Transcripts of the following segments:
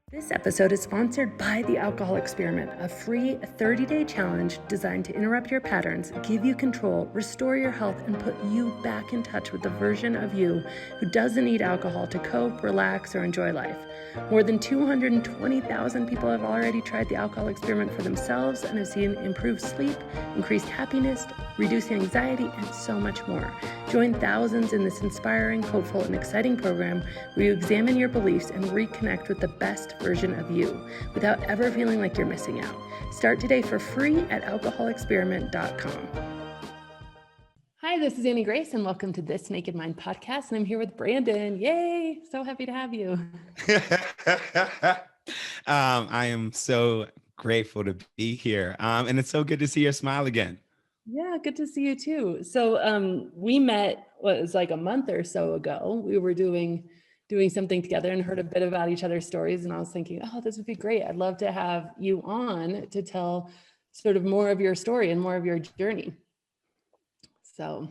This episode is sponsored by The Alcohol Experiment, a free 30-day challenge designed to interrupt your patterns, give you control, restore your health, and put you back in touch with the version of you who doesn't need alcohol to cope, relax, or enjoy life. More than 220,000 people have already tried The Alcohol Experiment for themselves and have seen improved sleep, increased happiness, reduced anxiety, and so much more. Join thousands in this inspiring, hopeful, and exciting program where you examine your beliefs and reconnect with the best version of you without ever feeling like you're missing out. Start today for free at alcoholexperiment.com. Hi, this is Annie Grace, and welcome to This Naked Mind podcast. And I'm here with Brandon. Yay! So happy to have you. I am so grateful to be here. And it's so good to see your smile again. Yeah, good to see you too. So we met, it was like a month or so ago. We were doing something together and heard a bit about each other's stories. And I was thinking, oh, this would be great. I'd love to have you on to tell sort of more of your story and more of your journey. So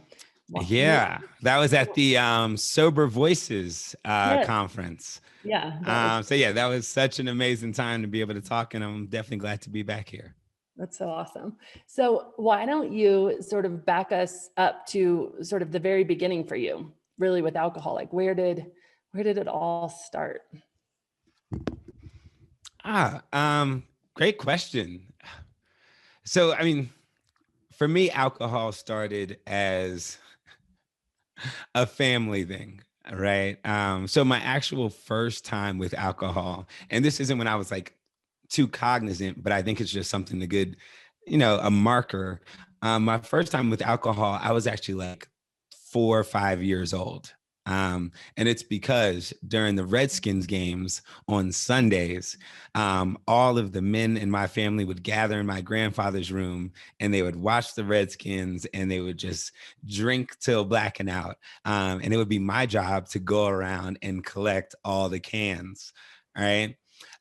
yeah, that was at the Sober Voices yes. conference. Yeah. That was such an amazing time to be able to talk. And I'm definitely glad to be back here. That's so awesome. So why don't you sort of back us up to sort of the very beginning for you, really, with alcohol? Like where did it all start? Great question. So, I mean, for me, alcohol started as a family thing, right? So my actual first time with alcohol, and this isn't when I was like too cognizant, but I think it's just something a marker. My first time with alcohol, I was actually like 4 or 5 years old. And it's because during the Redskins games on Sundays, all of the men in my family would gather in my grandfather's room and they would watch the Redskins and they would just drink till blacking out. And it would be my job to go around and collect all the cans. All right.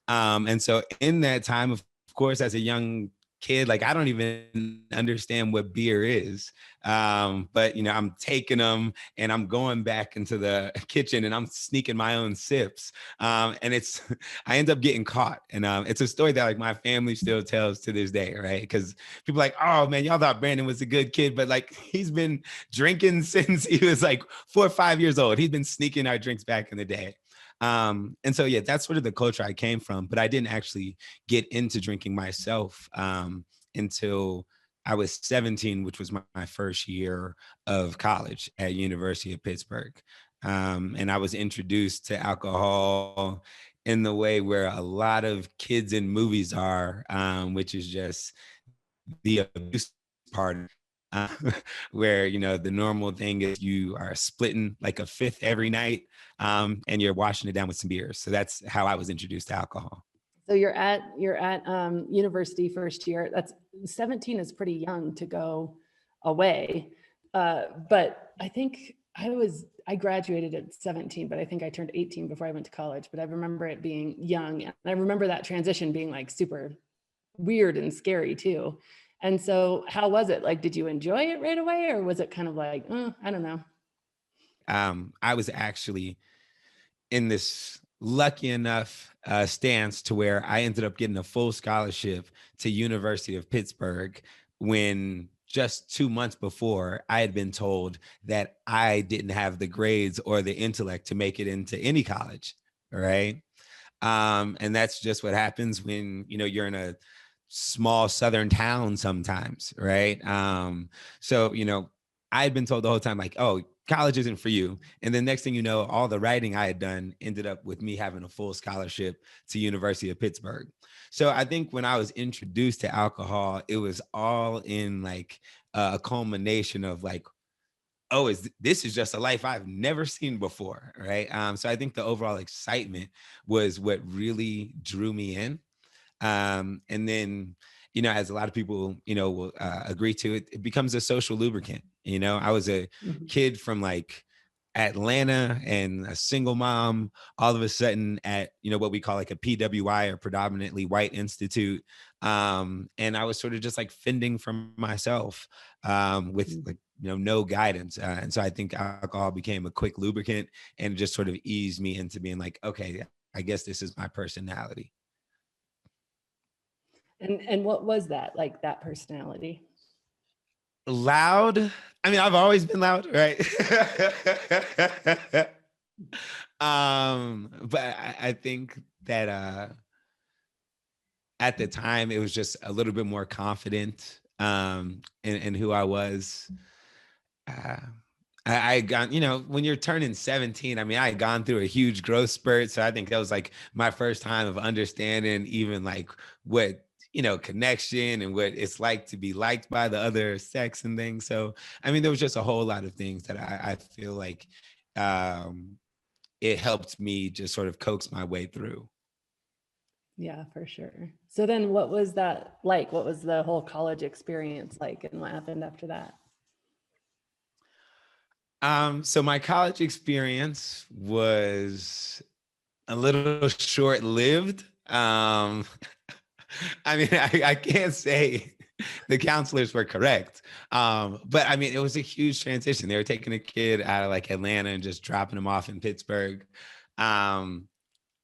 And so in that time, of course, as a young kid, like I don't even understand what beer is. But I'm taking them and I'm going back into the kitchen and I'm sneaking my own sips. And I end up getting caught. And it's a story that like my family still tells to this day, right? Because people are like, oh man, y'all thought Brandon was a good kid, but like he's been drinking since he was like 4 or 5 years old. He's been sneaking our drinks back in the day. And so, yeah, that's sort of the culture I came from, but I didn't actually get into drinking myself until I was 17, which was my first year of college at University of Pittsburgh. And I was introduced to alcohol in the way where a lot of kids in movies are, which is just the abuse part. Where the normal thing is you are splitting like a fifth every night, and you're washing it down with some beers. So that's how I was introduced to alcohol. So you're at university first year. That's 17 is pretty young to go away, but I think I graduated at 17, but I think I turned 18 before I went to college. But I remember it being young, and I remember that transition being like super weird and scary too. And so how was it? Like, did you enjoy it right away, or was it kind of like, I don't know? I was actually in this lucky enough stance to where I ended up getting a full scholarship to University of Pittsburgh when just 2 months before I had been told that I didn't have the grades or the intellect to make it into any college. Right. And that's just what happens when, you're in a small Southern town sometimes. Right. So, I had been told the whole time, like, oh, college isn't for you. And then next thing you know, all the writing I had done ended up with me having a full scholarship to University of Pittsburgh. So I think when I was introduced to alcohol, it was all in like a culmination of like, oh, this is just a life I've never seen before, right? So I think the overall excitement was what really drew me in. And then, as a lot of people, will agree to it, it becomes a social lubricant. I was a kid from like Atlanta and a single mom, all of a sudden at, what we call like a PWI or predominantly white institute. And I was sort of just like fending for myself with like, no guidance. And so I think alcohol became a quick lubricant and just sort of eased me into being like, okay, I guess this is my personality. And what was that, like that personality? Loud. I mean, I've always been loud, right? But I think that at the time it was just a little bit more confident in who I was. Uh, I got, when you're turning 17, I mean, I had gone through a huge growth spurt. So I think that was like my first time of understanding even like what, connection and what it's like to be liked by the other sex and things. So, I mean, there was just a whole lot of things that I feel like um, it helped me just sort of coax my way through. Yeah, for sure. So then what was that like? What was the whole college experience like, and what happened after that? So my college experience was a little short-lived. I mean, I can't say the counselors were correct. But I mean, it was a huge transition. They were taking a kid out of like Atlanta and just dropping him off in Pittsburgh. Um,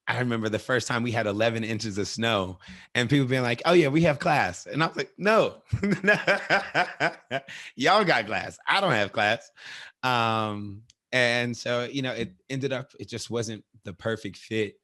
I remember the first time we had 11 inches of snow and people being like, oh yeah, we have class. And I was like, no, y'all got class. I don't have class. And so, it ended up, it just wasn't the perfect fit.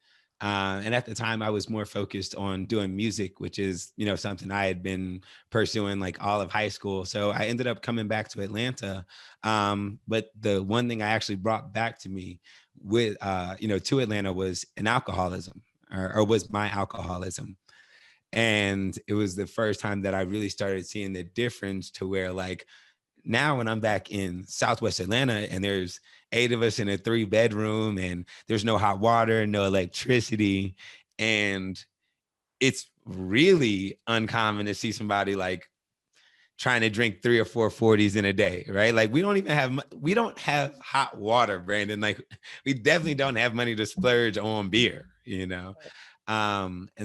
And at the time I was more focused on doing music, which is, something I had been pursuing like all of high school. So I ended up coming back to Atlanta. But the one thing I actually brought back to me with to Atlanta was an alcoholism or was my alcoholism. And it was the first time that I really started seeing the difference to where like now when I'm back in Southwest Atlanta and there's 8 of us in a 3-bedroom and there's no hot water, no electricity, and it's really uncommon to see somebody like trying to drink 3 or 4 40s in a day, right? Like we don't have hot water, Brandon. Like we definitely don't have money to splurge on beer. And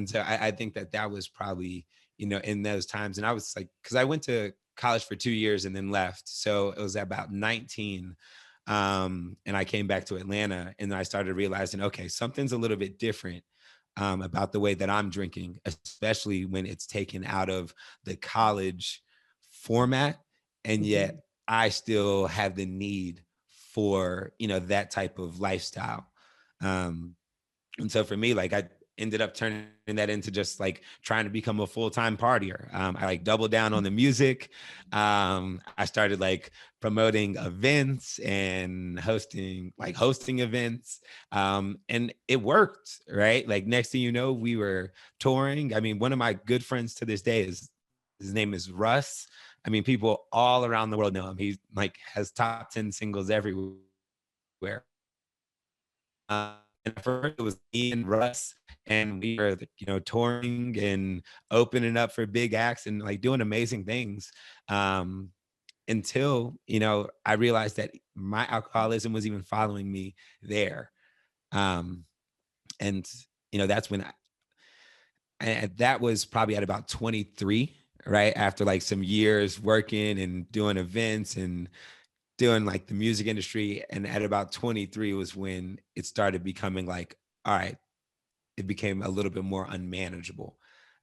so I think that was probably, in those times. And I was like, because I went to college for 2 years and then left. So it was about 19. And I came back to Atlanta and I started realizing, okay, something's a little bit different about the way that I'm drinking, especially when it's taken out of the college format. And Mhm. yet I still have the need for, that type of lifestyle. Um, and so for me, like I ended up turning that into just like trying to become a full-time partier. I like doubled down on the music. I started like promoting events and hosting events. And it worked, right? Like next thing you know, we were touring. I mean, one of my good friends to this day is his name is Russ. I mean, people all around the world know him. He like has top 10 singles everywhere. And at first it was me and Russ, and we were, touring and opening up for big acts and like doing amazing things. Um, until, I realized that my alcoholism was even following me there. Um, and, that's when and that was probably at about 23, right? After like some years working and doing events and doing like the music industry. And at about 23 was when it started becoming like, all right, it became a little bit more unmanageable.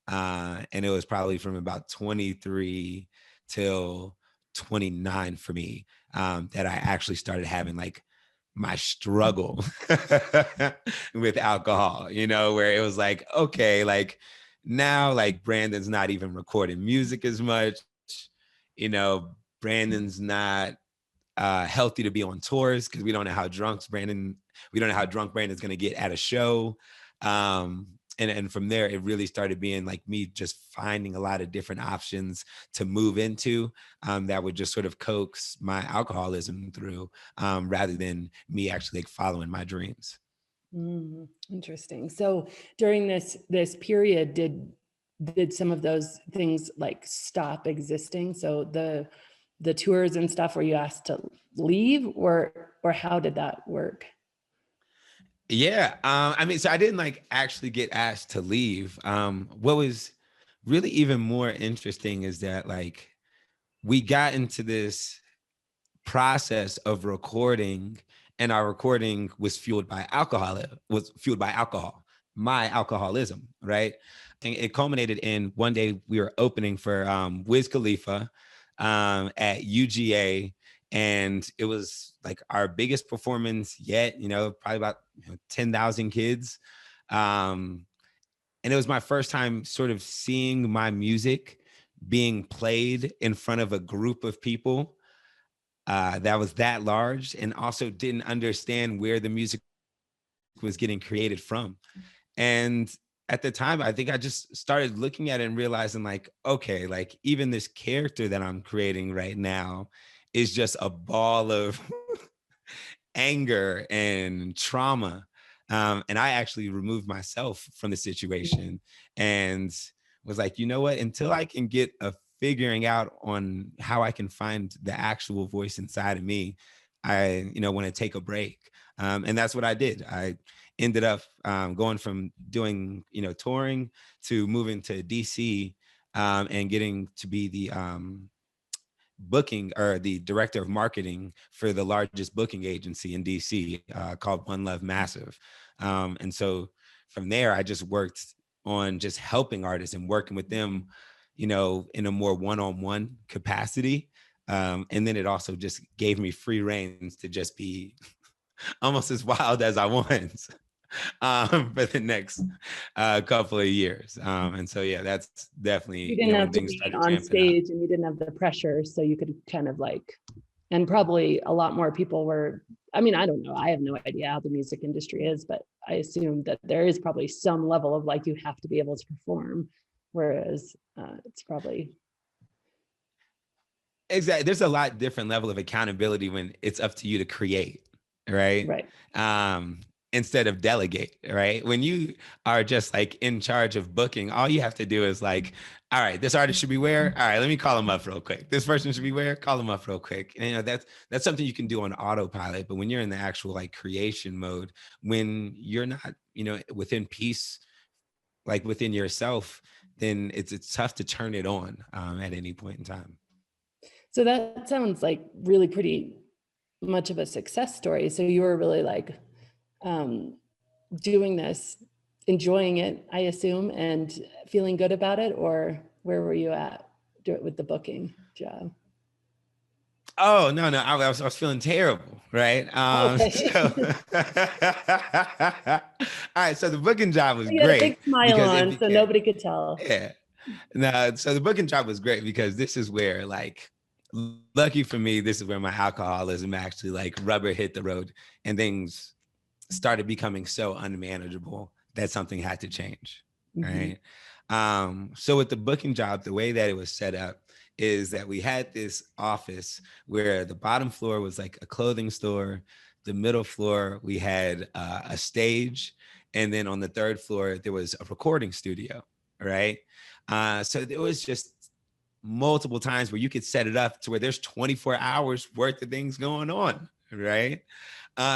And it was probably from about 23 till 29 for me that I actually started having like my struggle with alcohol, where it was like, okay, like now, like Brandon's not even recording music as much, you know, Brandon's not healthy to be on tours because we don't know how drunk Brandon's going to get at a show. And from there, it really started being like me just finding a lot of different options to move into that would just sort of coax my alcoholism through rather than me actually like following my dreams. Interesting. So during this period, did some of those things like stop existing? So the tours and stuff, were you asked to leave, or how did that work? Yeah. I mean, so I didn't like actually get asked to leave. What was really even more interesting is that like we got into this process of recording and our recording was fueled by alcohol. my alcoholism, right? And it culminated in one day we were opening for Wiz Khalifa at UGA, and it was like our biggest performance yet. Probably about 10,000 kids, and it was my first time sort of seeing my music being played in front of a group of people that was that large, and also didn't understand where the music was getting created from. And at the time, I think I just started looking at it and realizing, like, okay, like even this character that I'm creating right now is just a ball of anger and trauma. And I actually removed myself from the situation and was like, you know what, until I can get a figuring out on how I can find the actual voice inside of me, I, want to take a break. And that's what I did. I ended up going from doing, touring to moving to DC, and getting to be the booking, or the director of marketing for the largest booking agency in DC, called One Love Massive. And so from there, I just worked on just helping artists and working with them, in a more one-on-one capacity. And then it also just gave me free reins to just be almost as wild as I want for the next couple of years. And so, yeah, that's definitely, You didn't when have to things be started on ramping up. stage and you didn't have the pressure, so you could kind of like, and probably a lot more people were, I mean, I don't know, I have no idea how the music industry is, but I assume that there is probably some level of like, you have to be able to perform, whereas it's probably. Exactly. There's a lot different level of accountability when it's up to you to create, right? Right. Instead of delegate, right? When you are just like in charge of booking, all you have to do is like, all right, this artist should be where? All right, let me call him up real quick. This person should be where? Call him up real quick. And that's something you can do on autopilot. But when you're in the actual like creation mode, when you're not, within peace, like within yourself, then it's tough to turn it on at any point in time. So that sounds like really pretty much of a success story. So you were really like doing this, enjoying it, I assume, and feeling good about it, or where were you at with the booking job? Oh, no, I was feeling terrible, right? Okay. So all right, so the booking job was You had a big great smile because it on, so became, nobody could tell. yeah. No, so the booking job was great because this is where, like, lucky for me, this is where my alcoholism actually like rubber hit the road and things started becoming so unmanageable that something had to change, right? So with the booking job, the way that it was set up is that we had this office where the bottom floor was like a clothing store, the middle floor we had a stage, and then on the third floor there was a recording studio, right? So there was just multiple times where you could set it up to where there's 24 hours worth of things going on, right?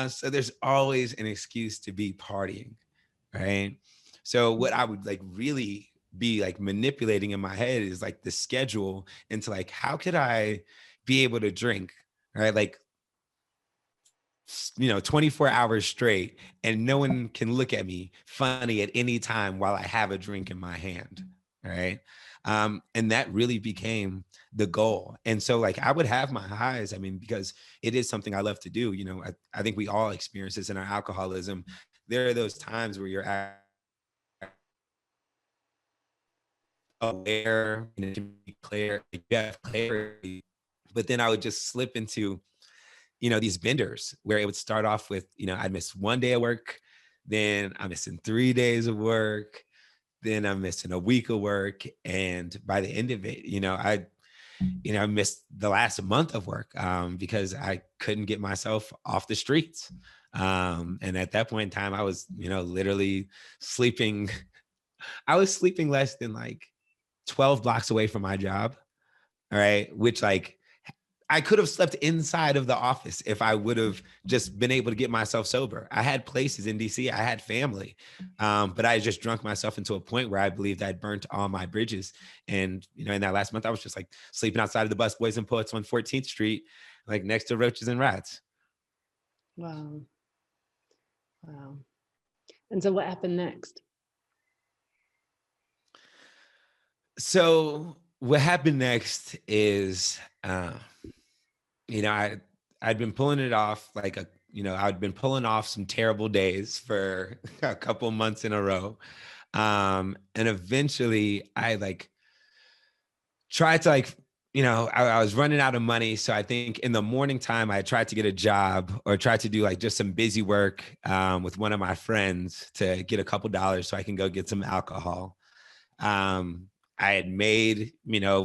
So there's always an excuse to be partying, right? So what I would like really be like manipulating in my head is like the schedule into like, how could I be able to drink, right? Like, 24 hours straight and no one can look at me funny at any time while I have a drink in my hand, right? And that really became the goal. And so like I would have my highs, I mean, because it is something I love to do. I think we all experience this in our alcoholism. There are those times where you're aware, to be clear, you have clarity, but then I would just slip into these benders where it would start off with, I'd miss one day of work, then I'm missing 3 days of work, then I'm missing a week of work. And by the end of it, I missed the last month of work because I couldn't get myself off the streets. And at that point in time, I was, literally sleeping. I was sleeping less than like 12 blocks away from my job. All right. Which like I could have slept inside of the office if I would have just been able to get myself sober. I had places in DC, I had family, but I just drunk myself into a point where I believed I'd burnt all my bridges. And, in that last month, I was just like sleeping outside of the Bus Boys and Poets on 14th Street, like next to roaches and rats. Wow. And so what happened next? So what happened next is, you know, I'd been pulling it off like I'd been pulling off some terrible days for a couple months in a row. And eventually I like tried to I was running out of money. So I think in the morning time, I tried to get a job or tried to do like just some busy work with one of my friends to get a couple dollars so I can go get some alcohol. I had made,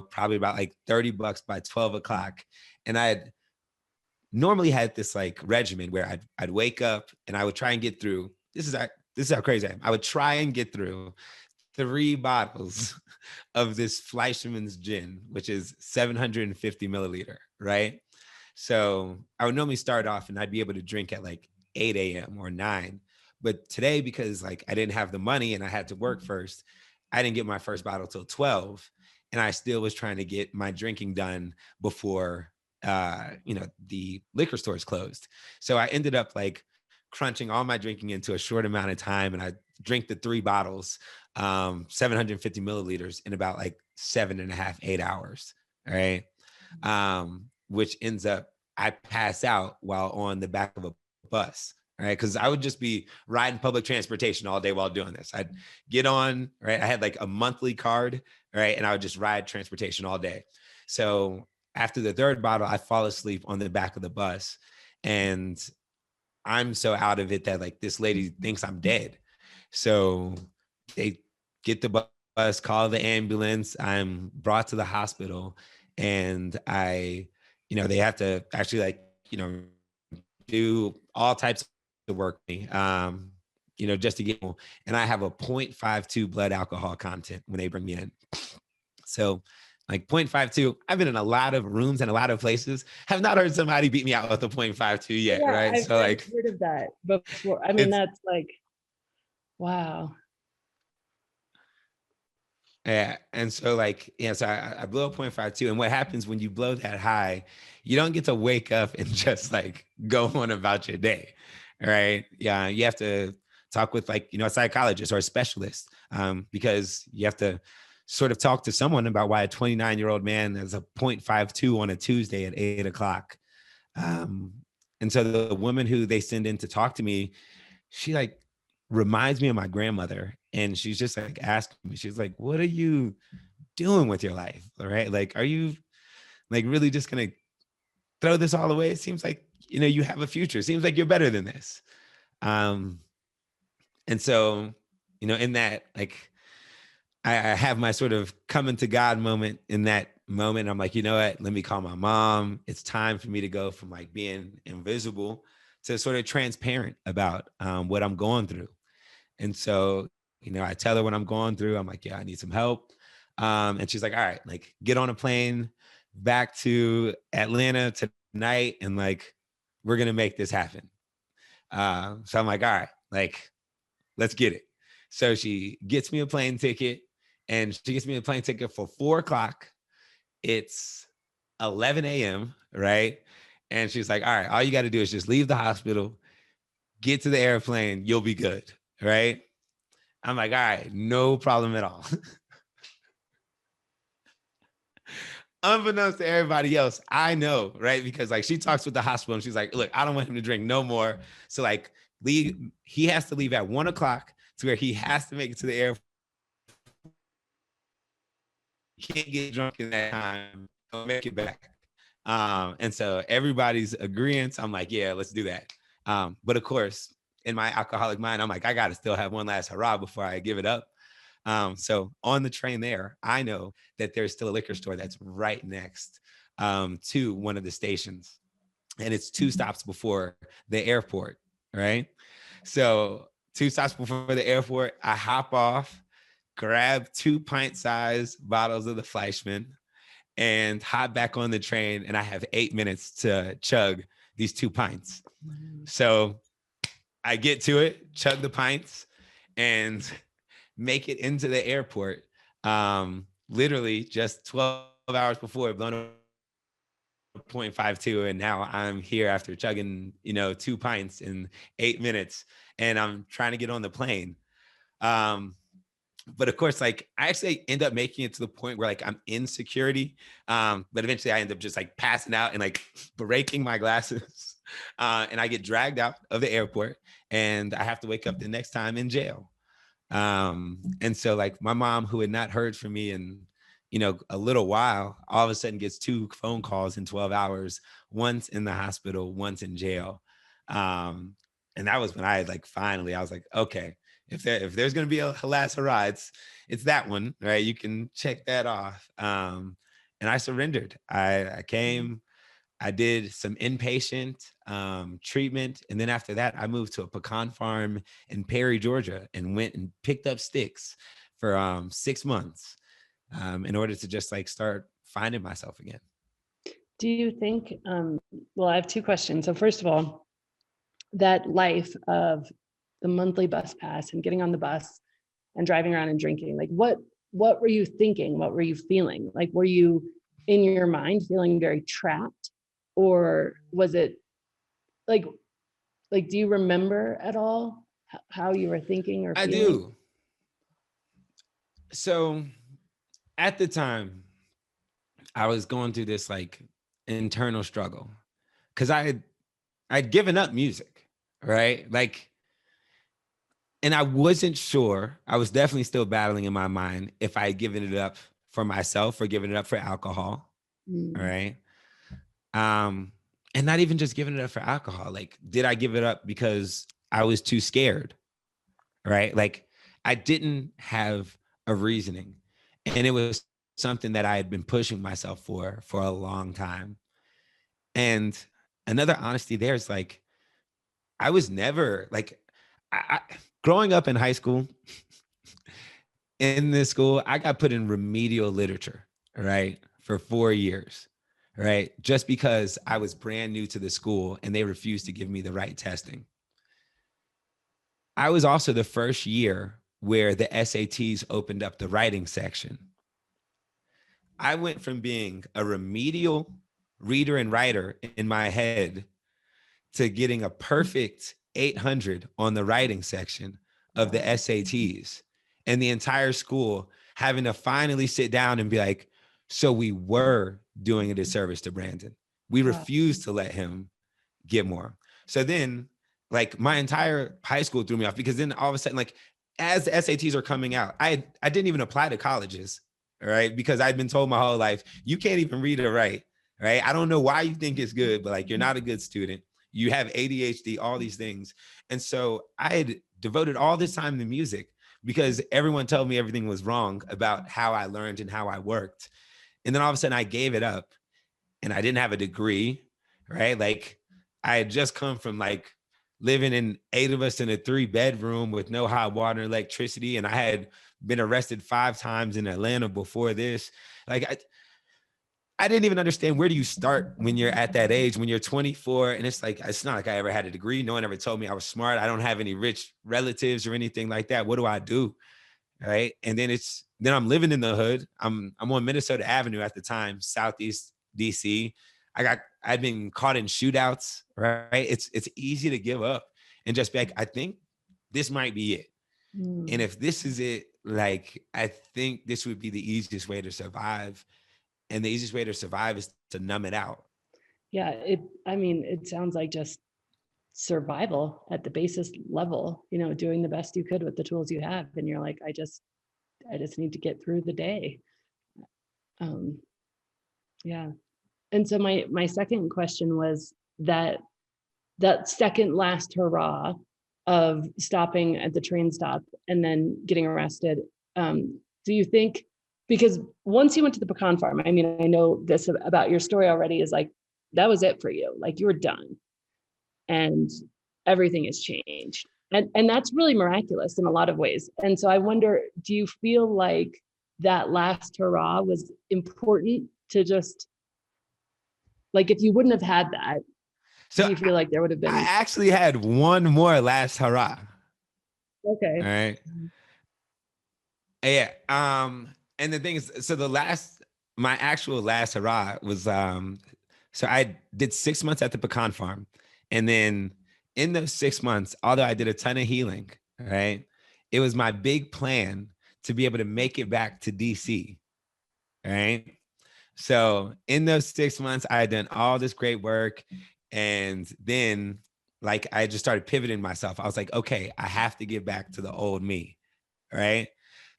probably about like $30 by 12 o'clock. And I had normally had this like regimen where I'd wake up and I would try and get through. This is how crazy I am. I would try and get through 3 bottles of this Fleischmann's gin, which is 750 milliliter, right? So I would normally start off and I'd be able to drink at like 8 a.m. or 9. But today, because like I didn't have the money and I had to work first, I didn't get my first bottle till 12. And I still was trying to get my drinking done before the liquor stores closed. So I ended up like crunching all my drinking into a short amount of time. And I drank the 3 bottles, 750 milliliters in about like 7.5, 8 hours. All right. Which ends up, I pass out while on the back of a bus. Right. Cause I would just be riding public transportation all day while doing this. I'd get on, right. I had like a monthly card, right. And I would just ride transportation all day. So after the 3rd bottle, I fall asleep on the back of the bus. And I'm so out of it that like this lady thinks I'm dead. So they get the bus, call the ambulance. I'm brought to the hospital and they have to actually do all types of work, just to get, and I have a 0.52 blood alcohol content when they bring me in. So like 0.52, I've been in a lot of rooms and a lot of places, have not heard somebody beat me out with a 0.52 yet, Yeah, right? I've So like heard of that before. I mean, that's like, wow. Yeah. And so so I blow up 0.52. And what happens when you blow that high, you don't get to wake up and just like go on about your day. Right. Yeah. You have to talk with a psychologist or a specialist, because you have to sort of talk to someone about why a 29-year-old man has a 0.52 on a Tuesday at 8 o'clock. And so the woman who they send in to talk to me, she like reminds me of my grandmother, and she's just like asking me, she's like, what are you doing with your life? All right. Like, are you like really just going to throw this all away? It seems like, you have a future. It seems like you're better than this. And so, in that, like, I have my sort of coming to God moment in that moment. I'm like, you know what? Let me call my mom. It's time for me to go from like being invisible to sort of transparent about what I'm going through. And so, I tell her what I'm going through. I'm like, yeah, I need some help. And she's like, all right, like get on a plane back to Atlanta tonight. And like, we're going to make this happen. So I'm like, all right, like, let's get it. So she gets me a plane ticket, and she gets me a plane ticket for 4 o'clock. It's 11 a.m. Right. And she's like, all right, all you got to do is just leave the hospital, get to the airplane. You'll be good. Right. I'm like, all right, no problem at all. Unbeknownst to everybody else, I know, right? Because like she talks with the hospital and she's like, look, I don't want him to drink no more. So like he has to leave at 1 o'clock to where he has to make it to the airport. He can't get drunk in that time. He'll make it back. And so everybody's agreeing. I'm like, yeah, let's do that. But of course, in my alcoholic mind, I'm like, I got to still have one last hurrah before I give it up. So on the train there, I know that there's still a liquor store that's right next to one of the stations. And it's 2 stops before the airport, right? So 2 stops before the airport, I hop off, grab 2 pint-sized bottles of the Fleischmann, and hop back on the train. And I have 8 minutes to chug these 2 pints. So I get to it, chug the pints, and make it into the airport. Literally just 12 hours before, blown up 0.52. And now I'm here after chugging, 2 pints in 8 minutes, and I'm trying to get on the plane. But of course, like I actually end up making it to the point where like I'm in security. But eventually I end up just like passing out and like breaking my glasses. And I get dragged out of the airport and I have to wake up the next time in jail. And so like my mom, who had not heard from me in, a little while, all of a sudden gets 2 phone calls in 12 hours, once in the hospital, once in jail. And that was when I had like, finally, I was like, okay, if there's going to be a last hurrah, it's that one, right? You can check that off. And I surrendered. I came, I did some inpatient treatment. And then after that, I moved to a pecan farm in Perry, Georgia, and went and picked up sticks for 6 months in order to just like start finding myself again. Do you think, well, I have 2 questions. So first of all, that life of the monthly bus pass and getting on the bus and driving around and drinking, like what were you thinking? What were you feeling? Like, were you in your mind feeling very trapped? Or was it like, do you remember at all how you were thinking or feeling? I do. So at the time, I was going through this like internal struggle because I'd given up music, right? Like, and I wasn't sure. I was definitely still battling in my mind if I had given it up for myself or given it up for alcohol, right? And not even just giving it up for alcohol. Like, did I give it up because I was too scared, right? Like, I didn't have a reasoning, and it was something that I had been pushing myself for a long time. And another honesty there is like, I was never like, growing up in high school, in this school, I got put in remedial literature, right, for 4 years, right, just because I was brand new to the school and they refused to give me the right testing. I was also the first year where the SATs opened up the writing section. I went from being a remedial reader and writer in my head to getting a perfect 800 on the writing section of the SATs, and the entire school having to finally sit down and be like, so we were doing a disservice to Brandon. We refused to let him get more. So then like my entire high school threw me off, because then all of a sudden, like as the SATs are coming out, I didn't even apply to colleges, right? Because I'd been told my whole life, you can't even read or write, right? I don't know why you think it's good, but like, you're not a good student. You have ADHD, all these things. And so I had devoted all this time to music because everyone told me everything was wrong about how I learned and how I worked. And then all of a sudden I gave it up, and I didn't have a degree, right? Like I had just come from like living in 8 of us in a 3-bedroom with no hot water, electricity. And I had been arrested 5 times in Atlanta before this. Like I didn't even understand, where do you start when you're at that age, when you're 24? And it's like, it's not like I ever had a degree. No one ever told me I was smart. I don't have any rich relatives or anything like that. What do I do? Right. And then I'm living in the hood. I'm on Minnesota Avenue at the time, Southeast DC. I'd been caught in shootouts, right? It's easy to give up and just be like, I think this might be it. And if this is it, like, I think this would be the easiest way to survive. And the easiest way to survive is to numb it out. Yeah, it sounds like just survival at the basis level, doing the best you could with the tools you have. And you're like, I just need to get through the day. Yeah. And so my second question was that second last hurrah of stopping at the train stop and then getting arrested. Do you think, because once you went to the pecan farm, I mean, I know this about your story already, is like, that was it for you. Like, you were done and everything has changed. And that's really miraculous in a lot of ways. And so I wonder, do you feel like that last hurrah was important to just, like, if you wouldn't have had that, so do you feel like there would have been? I actually had one more last hurrah. Okay. All right. Yeah. And the thing is, so my actual last hurrah was, so I did 6 months at the pecan farm. And then in those 6 months, although I did a ton of healing, right, it was my big plan to be able to make it back to DC, right? So in those 6 months, I had done all this great work. And then like, I just started pivoting myself. I was like, okay, I have to get back to the old me, right?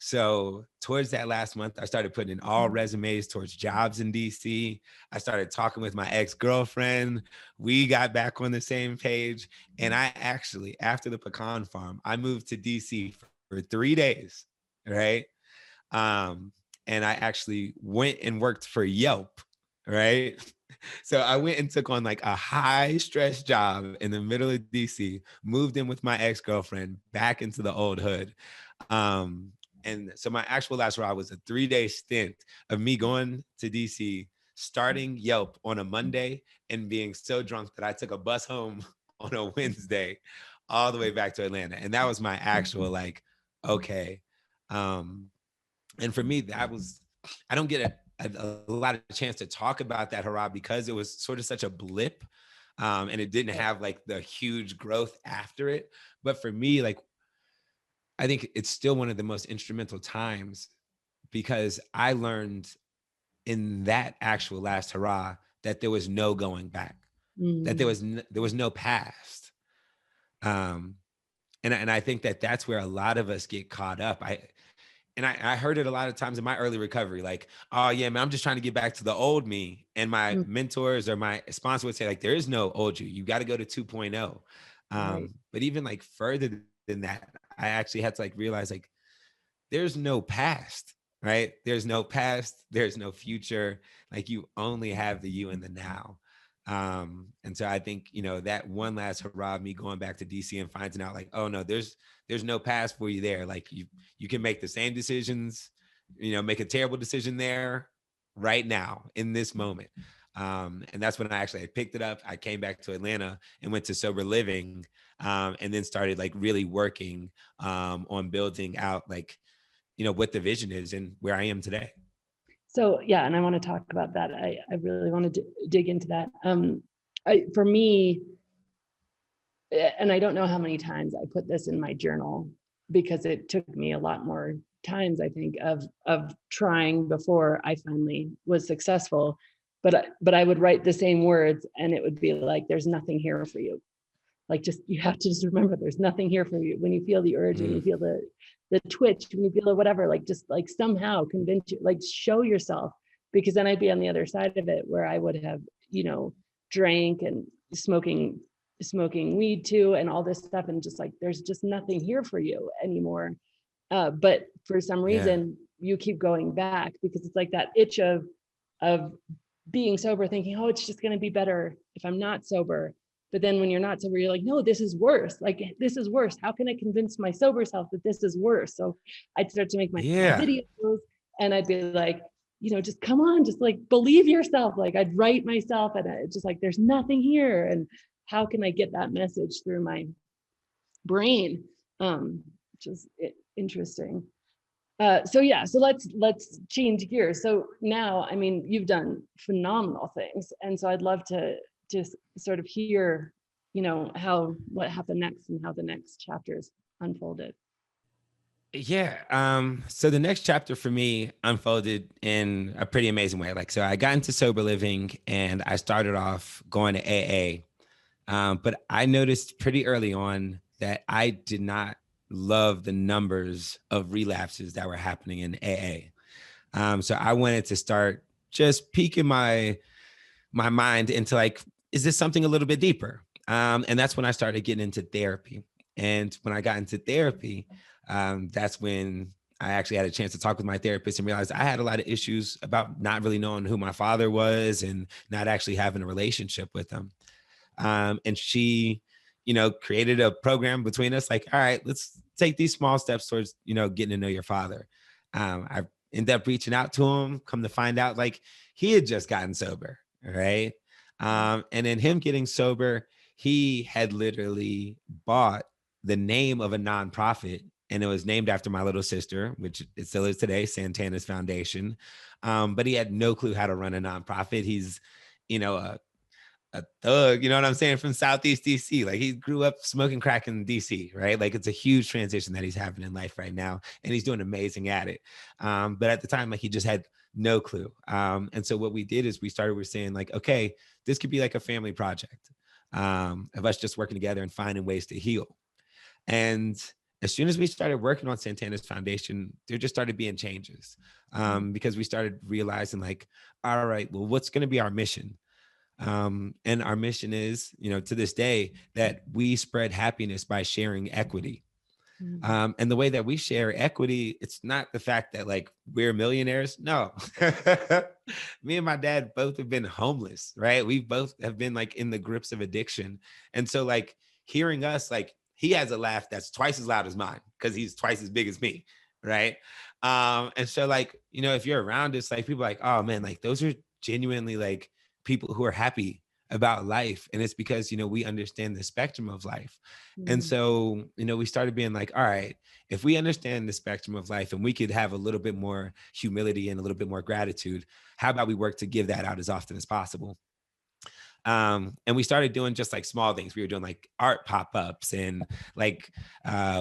So towards that last month, I started putting in all resumes towards jobs in DC. I started talking with my ex-girlfriend. We got back on the same page. And I actually, after the pecan farm, I moved to DC for 3 days, right? Um, and I actually went and worked for Yelp, right? So I went and took on like a high stress job in the middle of DC, moved in with my ex-girlfriend back into the old hood. And so my actual last ride was a 3-day stint of me going to DC, starting Yelp on a Monday and being so drunk that I took a bus home on a Wednesday all the way back to Atlanta. And that was my actual like, okay. And for me, that was, I don't get a lot of chance to talk about that hurrah because it was sort of such a blip. And it didn't have like the huge growth after it. But for me, like, I think it's still one of the most instrumental times because I learned in that actual last hurrah that there was no going back, that there was no past. And I think that that's where a lot of us get caught up. I heard it a lot of times in my early recovery, like, oh yeah, man, I'm just trying to get back to the old me. And my mentors or my sponsor would say, like, there is no old you got to go to 2.0. Right. But even like further than that, I actually had to like realize like there's no past, right? There's no past, there's no future. Like you only have the you and the now. And so I think, you know, that one last hurrah of me going back to DC and finding out like, oh no, there's no past for you there. Like you can make the same decisions, you know, make a terrible decision there right now in this moment. And that's when I actually picked it up. I came back to Atlanta and went to sober living, and then started like really working on building out like, you know, what the vision is and where I am today. So yeah, and I want to talk about that. I really want to dig into that. For me, and I don't know how many times I put this in my journal because it took me a lot more times, I think, of trying before I finally was successful. But I would write the same words and it would be like, there's nothing here for you. Like, just, you have to just remember there's nothing here for you. When you feel the urge, when you feel the twitch, when you feel the whatever, like, just like somehow convince you, like show yourself, because then I'd be on the other side of it where I would have, you know, drank and smoking weed too and all this stuff, and just like there's just nothing here for you anymore. But for some reason you keep going back because it's like that itch of being sober, thinking, oh, it's just going to be better if I'm not sober. But then when you're not sober, you're like, no, this is worse. Like, this is worse. How can I convince my sober self that this is worse? So I'd start to make my videos and I'd be like, you know, just come on, just like believe yourself. Like, I'd write myself and it's just like, there's nothing here. And how can I get that message through my brain? Which is interesting. So let's change gears. So now, I mean, you've done phenomenal things. And so I'd love to just sort of hear, you know, what happened next and how the next chapters unfolded. Yeah. So the next chapter for me unfolded in a pretty amazing way. Like, so I got into sober living and I started off going to AA. But I noticed pretty early on that I did not love the numbers of relapses that were happening in AA. So I wanted to start just piquing my mind into like, is this something a little bit deeper? And that's when I started getting into therapy. And when I got into therapy, that's when I actually had a chance to talk with my therapist and realized I had a lot of issues about not really knowing who my father was and not actually having a relationship with him. And she, you know, created a program between us, like, all right, let's take these small steps towards, you know, getting to know your father. I ended up reaching out to him, come to find out like he had just gotten sober, right? And in him getting sober, he had literally bought the name of a nonprofit, and it was named after my little sister, which it still is today, Santana's Foundation. But he had no clue how to run a nonprofit. He's, you know, a thug, you know what I'm saying, from Southeast DC. Like he grew up smoking crack in DC, right? Like it's a huge transition that he's having in life right now, and he's doing amazing at it. But at the time, like he just had no clue. And so what we did is we're saying like, okay, this could be like a family project of us just working together and finding ways to heal. And as soon as we started working on Santana's foundation, there just started being changes because we started realizing like, all right, well, what's going to be our mission? And our mission is, you know, to this day, that we spread happiness by sharing equity. And the way that we share equity, it's not the fact that like we're millionaires. No, me and my dad both have been homeless, right? We both have been like in the grips of addiction. And so like hearing us, like he has a laugh that's twice as loud as mine because he's twice as big as me, right? And so like, you know, if you're around us, like people are like, oh man, like those are genuinely like people who are happy about life. And it's because, you know, we understand the spectrum of life. And so, you know, we started being like, all right, if we understand the spectrum of life and we could have a little bit more humility and a little bit more gratitude, how about we work to give that out as often as possible? And we started doing just like small things. We were doing like art pop-ups and like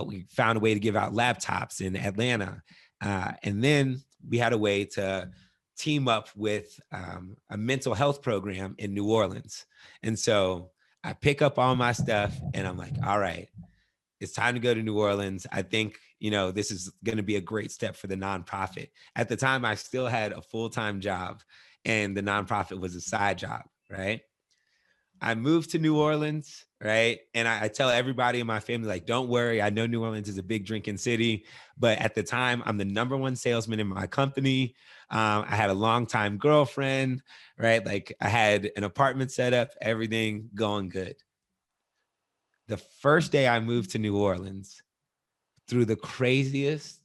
we found a way to give out laptops in Atlanta. And then we had a way to team up with a mental health program in New Orleans. And so I pick up all my stuff and I'm like, all right, it's time to go to New Orleans. I think, you know, this is going to be a great step for the nonprofit. At the time, I still had a full-time job and the nonprofit was a side job, right? I moved to New Orleans, right? And I tell everybody in my family, like, don't worry. I know New Orleans is a big drinking city, but at the time, I'm the #1 salesman in my company. I had a longtime girlfriend, right? Like I had an apartment set up, everything going good. The first day I moved to New Orleans, through the craziest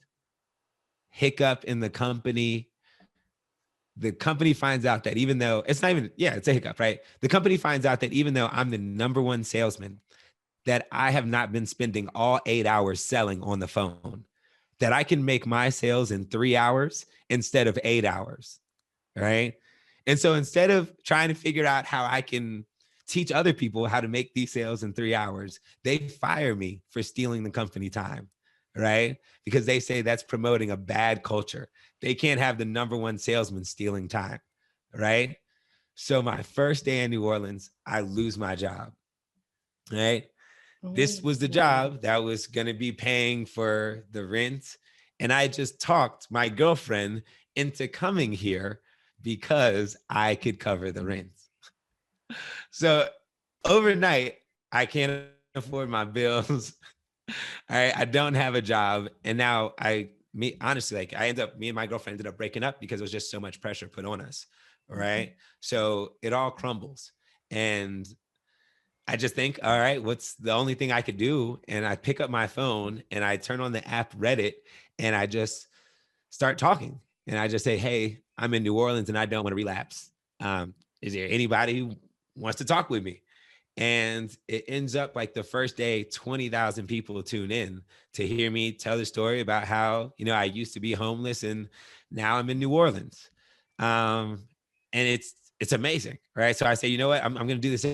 hiccup in the company finds out that even though it's not even, yeah, it's a hiccup, right? The company finds out that even though I'm the #1 salesman, that I have not been spending all 8 hours selling on the phone, that I can make my sales in 3 hours instead of 8 hours, right? And so instead of trying to figure out how I can teach other people how to make these sales in 3 hours, they fire me for stealing the company time, right? Because they say that's promoting a bad culture. They can't have the #1 salesman stealing time, right? So my first day in New Orleans, I lose my job, right? This was the job that was going to be paying for the rent. And I just talked my girlfriend into coming here because I could cover the rent. So overnight, I can't afford my bills. I don't have a job. And now honestly, like me and my girlfriend ended up breaking up because there was just so much pressure put on us. Right. So it all crumbles. And I just think, all right, what's the only thing I could do? And I pick up my phone and I turn on the app Reddit and I just start talking. And I just say, hey, I'm in New Orleans and I don't want to relapse. Is there anybody who wants to talk with me? And it ends up like the first day, 20,000 people tune in to hear me tell the story about how, you know, I used to be homeless and now I'm in New Orleans. And it's amazing, right? So I say, you know what, I'm going to do this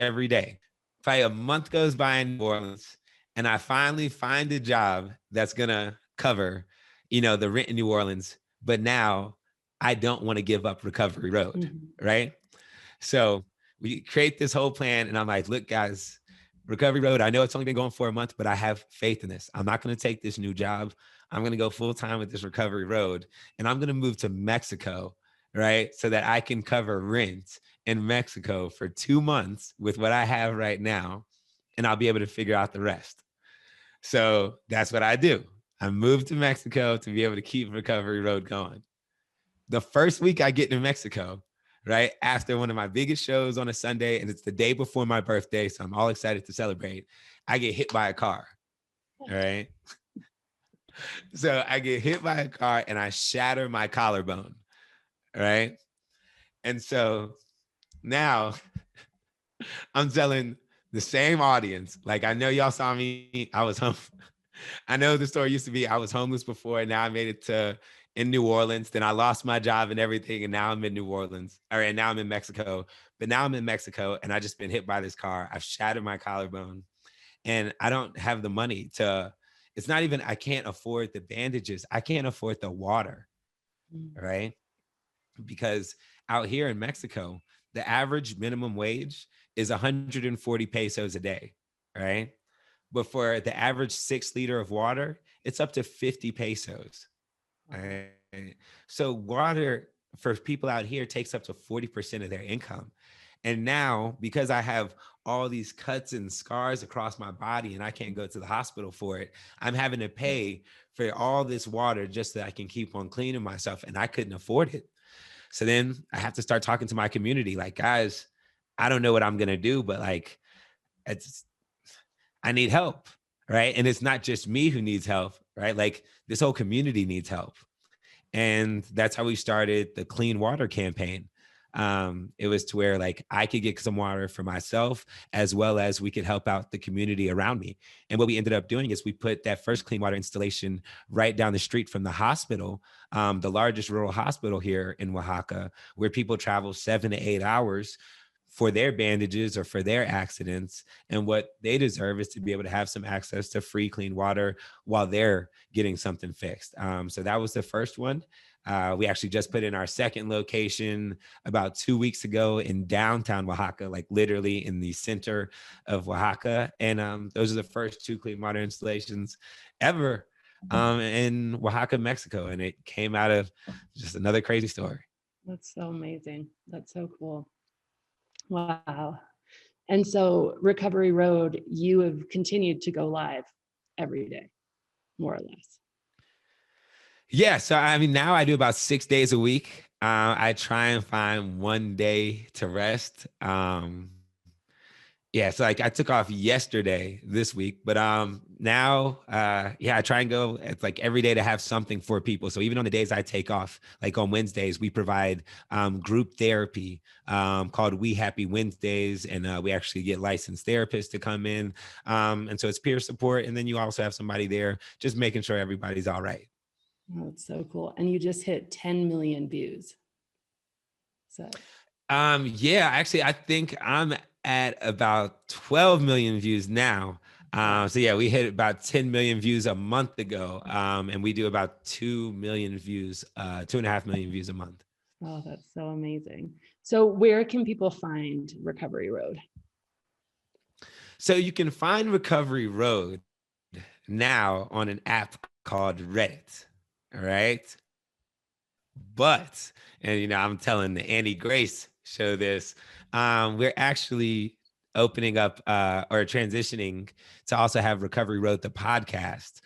every day. Probably a month goes by in New Orleans and I finally find a job that's going to cover, you know, the rent in New Orleans. But now I don't want to give up Recovery Road, right? So we create this whole plan and I'm like, look, guys, Recovery Road, I know it's only been going for a month, but I have faith in this. I'm not going to take this new job. I'm going to go full time with this Recovery Road and I'm going to move to Mexico, right? So that I can cover rent in Mexico for 2 months with what I have right now. And I'll be able to figure out the rest. So that's what I do. I moved to Mexico to be able to keep Recovery Road going. The first week I get to Mexico, right after one of my biggest shows on a Sunday, and it's the day before my birthday, so I'm all excited to celebrate, I get hit by a car, right? So I get hit by a car and I shatter my collarbone, right? And so now I'm telling the same audience, like, I know y'all saw me, I was home. I know the story used to be I was homeless before, and now I made it to in New Orleans. Then I lost my job and everything, and now I'm in New Orleans, and now I'm in Mexico. But now I'm in Mexico, and I just been hit by this car. I've shattered my collarbone, and I don't have the money to. It's not even I can't afford the bandages. I can't afford the water, Mm. right? Because out here in Mexico, the average minimum wage is 140 pesos a day, right? But for the average 6 liter of water, it's up to 50 pesos. Wow. Right? So water for people out here takes up to 40% of their income. And now, because I have all these cuts and scars across my body and I can't go to the hospital for it, I'm having to pay for all this water just so that I can keep on cleaning myself. And I couldn't afford it. So then I have to start talking to my community like, guys, I don't know what I'm going to do, but like, it's I need help, right? And it's not just me who needs help, right? Like this whole community needs help. And that's how we started the clean water campaign. It was to where like I could get some water for myself as well as we could help out the community around me. And what we ended up doing is we put that first clean water installation right down the street from the hospital, the largest rural hospital here in Oaxaca, where people travel 7 to 8 hours for their bandages or for their accidents. And what they deserve is to be able to have some access to free, clean water while they're getting something fixed. So that was the first one. We actually just put in our second location about 2 weeks ago in downtown Oaxaca, like literally in the center of Oaxaca. And those are the first two clean water installations ever in Oaxaca, Mexico. And it came out of just another crazy story. That's so amazing. That's so cool. Wow. And so Recovery Road, you have continued to go live every day, more or less. Yeah. So, I mean, now I do about 6 days a week. I try and find one day to rest. Yeah, so like I took off yesterday this week, but now yeah, I try and go it's like every day to have something for people. So even on the days I take off, like on Wednesdays, we provide group therapy called We Happy Wednesdays, and we actually get licensed therapists to come in, and so it's peer support, and then you also have somebody there just making sure everybody's all right. Oh, that's so cool. And you just hit 10 million views. So Yeah, actually, I think I'm at about 12 million views now. So yeah, we hit about 10 million views a month ago, and we do about 2 million views, 2.5 million views a month. oh, that's so amazing. So where can people find Recovery Road? So you can find Recovery Road now on an app called Reddit. All right. But, and I'm telling the Andy Grace show this, we're actually opening up or transitioning to also have Recovery Road, the podcast,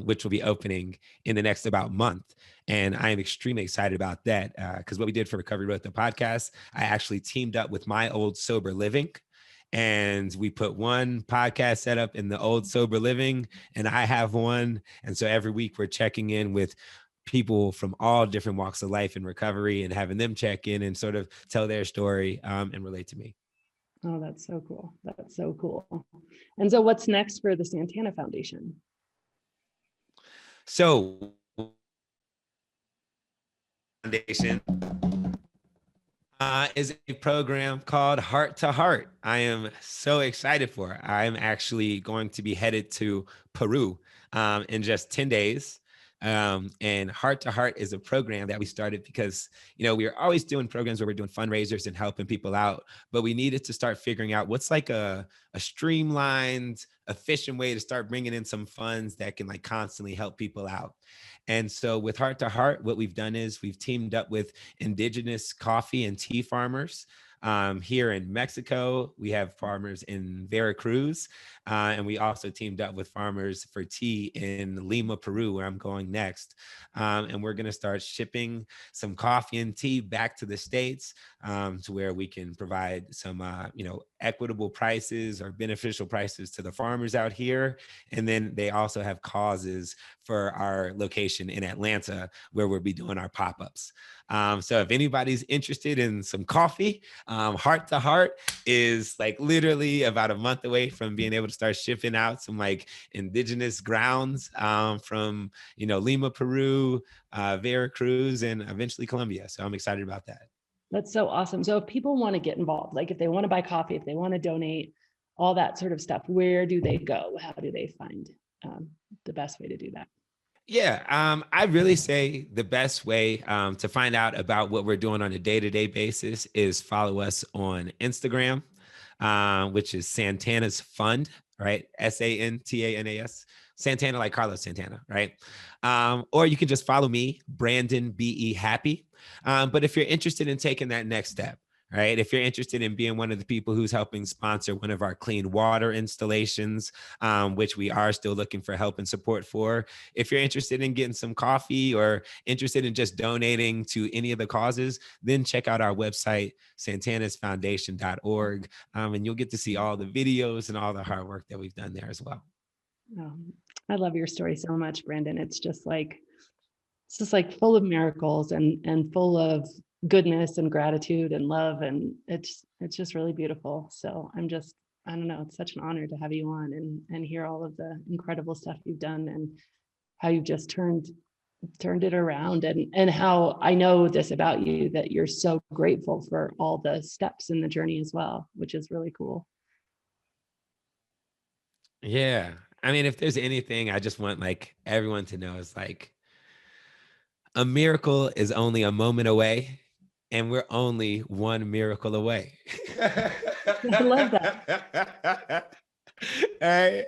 which will be opening in the next about month. And I am extremely excited about that because what we did for Recovery Road, the podcast, I actually teamed up with my old Sober Living. And we put one podcast set up in the old Sober Living, and I have one. And so every week we're checking in with people from all different walks of life and recovery and having them check in and sort of tell their story and relate to me. Oh, that's so cool. That's so cool. And so what's next for the Santana Foundation? So, Foundation is a program called Heart to Heart. I am so excited for it. I'm actually going to be headed to Peru in just 10 days. And Heart to Heart is a program that we started because, we are always doing programs where we're doing fundraisers and helping people out, but we needed to start figuring out what's like a streamlined, efficient way to start bringing in some funds that can like constantly help people out. And so with Heart to Heart, what we've done is we've teamed up with indigenous coffee and tea farmers. Here in Mexico, we have farmers in Veracruz, and we also teamed up with farmers for tea in Lima, Peru, where I'm going next. And we're going to start shipping some coffee and tea back to the States to where we can provide some, equitable prices or beneficial prices to the farmers out here. And then they also have causes for our location in Atlanta where we'll be doing our pop-ups. So if anybody's interested in some coffee, Heart to Heart is like literally about a month away from being able to start shipping out some like indigenous grounds from, Lima, Peru, Veracruz, and eventually Colombia. So I'm excited about that. That's so awesome. So if people want to get involved, like if they want to buy coffee, if they want to donate, all that sort of stuff, where do they go? How do they find the best way to do that? Yeah, I really say the best way to find out about what we're doing on a day-to-day basis is follow us on Instagram, which is Santana's Fund, right? Santanas, Santana like Carlos Santana, right? Or you can just follow me, Brandon B.E. Happy. But if you're interested in taking that next step, right? If you're interested in being one of the people who's helping sponsor one of our clean water installations, which we are still looking for help and support for. If you're interested in getting some coffee or interested in just donating to any of the causes, then check out our website, santanasfoundation.org, and you'll get to see all the videos and all the hard work that we've done there as well. I love your story so much, Brandon. It's just like full of miracles and full of goodness and gratitude and love, and it's just really beautiful. So I don't know, it's such an honor to have you on and hear all of the incredible stuff you've done and how you've just turned it around, and how I know this about you, that you're so grateful for all the steps in the journey as well, which is really cool. Yeah. I mean, if there's anything I just want like everyone to know is like a miracle is only a moment away, and we're only one miracle away. I love that. All right.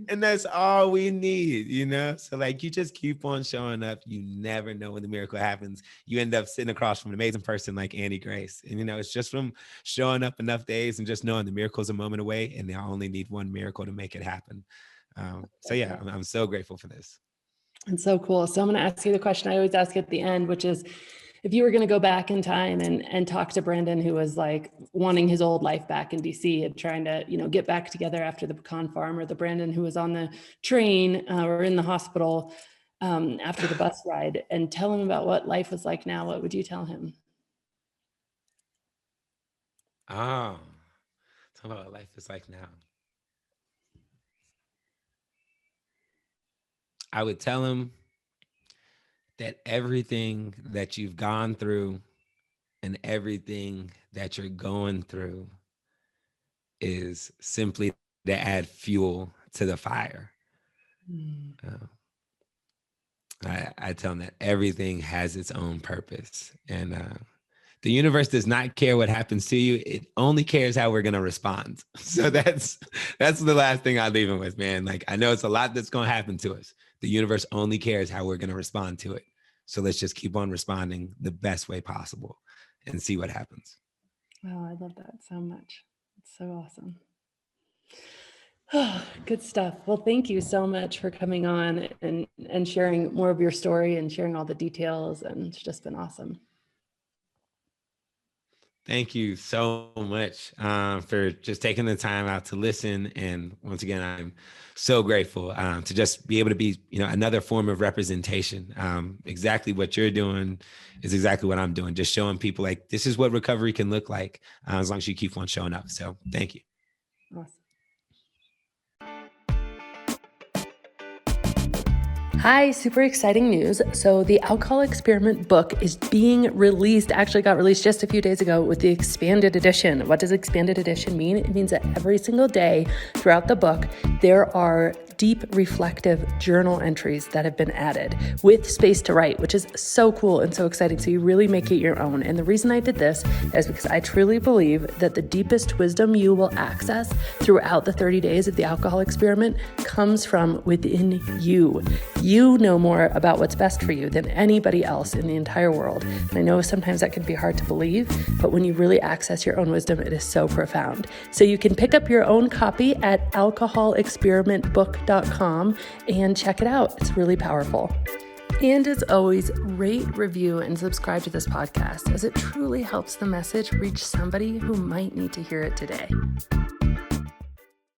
And that's all we need, So like you just keep on showing up. You never know when the miracle happens. You end up sitting across from an amazing person like Annie Grace. And it's just from showing up enough days and just knowing the miracle is a moment away, and I only need one miracle to make it happen. So yeah, I'm so grateful for this. It's so cool. So I'm going to ask you the question I always ask at the end, which is, if you were going to go back in time and talk to Brandon, who was like wanting his old life back in DC and trying to, get back together after the pecan farm, or the Brandon who was on the train or in the hospital after the bus ride, and tell him about what life was like now, what would you tell him? Oh, tell him what life is like now. I would tell him that everything that you've gone through and everything that you're going through is simply to add fuel to the fire. I tell him that everything has its own purpose, and the universe does not care what happens to you. It only cares how we're going to respond. So that's the last thing I leave him with, man. Like, I know it's a lot that's going to happen to us. The universe only cares how we're going to respond to it. So let's just keep on responding the best way possible and see what happens. Oh, I love that so much. It's so awesome. Oh, good stuff. Well, thank you so much for coming on and sharing more of your story and sharing all the details. And it's just been awesome. Thank you so much for just taking the time out to listen. And once again, I'm so grateful to just be able to be, another form of representation. Exactly what you're doing is exactly what I'm doing. Just showing people like, this is what recovery can look like as long as you keep on showing up. So thank you. Awesome. Hi, super exciting news. So the Alcohol Experiment book is being released, actually got released just a few days ago with the expanded edition. What does expanded edition mean? It means that every single day throughout the book, there are deep reflective journal entries that have been added with space to write, which is so cool and so exciting. So you really make it your own. And the reason I did this is because I truly believe that the deepest wisdom you will access throughout the 30 days of the Alcohol Experiment comes from within you. You know more about what's best for you than anybody else in the entire world. And I know sometimes that can be hard to believe, but when you really access your own wisdom, it is so profound. So you can pick up your own copy at alcoholexperimentbook.com and check it out. It's really powerful. And as always, rate, review, and subscribe to this podcast, as it truly helps the message reach somebody who might need to hear it today.